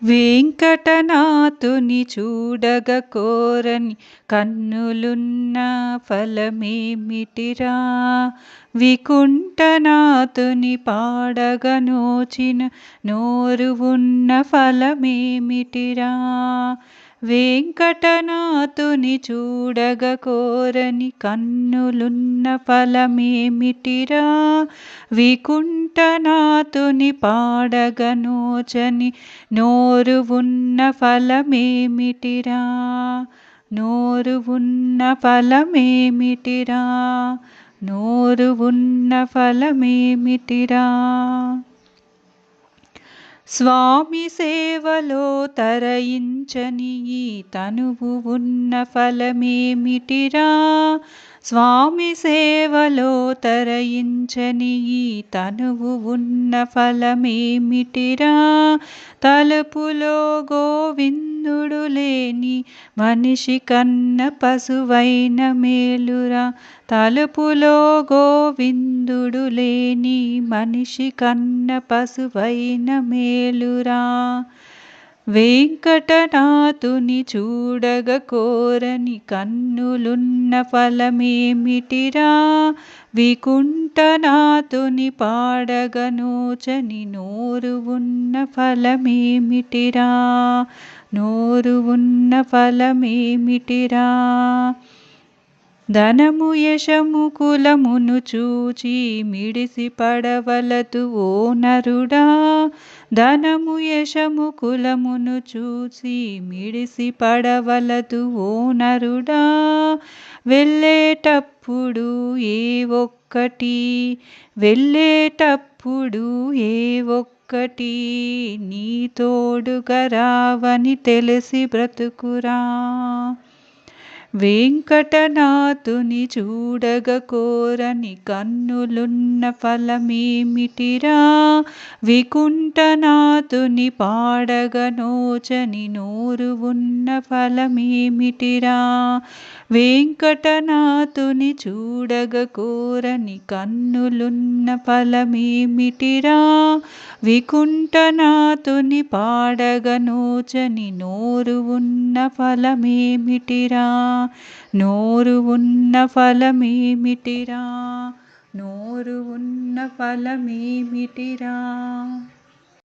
వెంకటనాథుని చూడగ కోరని కన్నులున్న ఫలమేమిటిరా? వికుంఠనాథుని పాడగ నోచిన నోరు ఉన్న ఫలమేమిటిరా? వెంకటనాథుని చూడగ కోరని కన్నులున్న ఫలమేమిటిరా? వికుంఠనాథుని పాడగ నోచని నోరు ఉన్న ఫలమేమిటిరా? నోరు ఉన్న ఫలమేమిటిరా? నోరు ఉన్న ఫలమేమిటిరా? స్వామి సేవలో తరించని ఈ తనువు ఉన్న ఫలమేమిటిరా? స్వామి సేవలో తరించని ఈ తనువు ఉన్న ఫలమేమిటిరా? తలుపులో గోవిందుడు లేని మనిషి కన్న పశువైన మేలురా? తలుపులో గోవిందుడు లేని మనిషి కన్న పశువైన మేలురా? వెంకటనాథుని చూడగ కోరని కన్నులున్న ఫలమేమిటిరా? వికుంఠనాథుని పాడగ నోచని నోరు ఉన్న ఫలమేమిటిరా? నోరు ఉన్న ఫలమేమిటిరా? ధనము యశము కులమును చూచి మిడిసి పడవలదు ఓ నరుడా? ధనము యశము కులమును చూసి మిడిసి పడవలదు ఓ నరుడా? వెళ్ళేటప్పుడు ఏ ఒక్కటి నీ తోడుగా రావని తెలిసి బ్రతుకురా? వెంకటనాథుని చూడగ కోరని కన్నులున్న ఫలమేమిటిరా? వికుంఠనాథుని పాడగ నోచని నోరు ఉన్న ఫలమేమిటిరా? వెంకటనాథుని చూడగ కోరని కన్నులున్న ఫలమేమిటిరా? వికుంఠనాథుని పాడగ నోచని నోరు ఉన్న ఫలమేమిటిరా? నోరు ఉన్న ఫలమేమిటిరా? నోరు ఉన్న ఫలమేమిటిరా?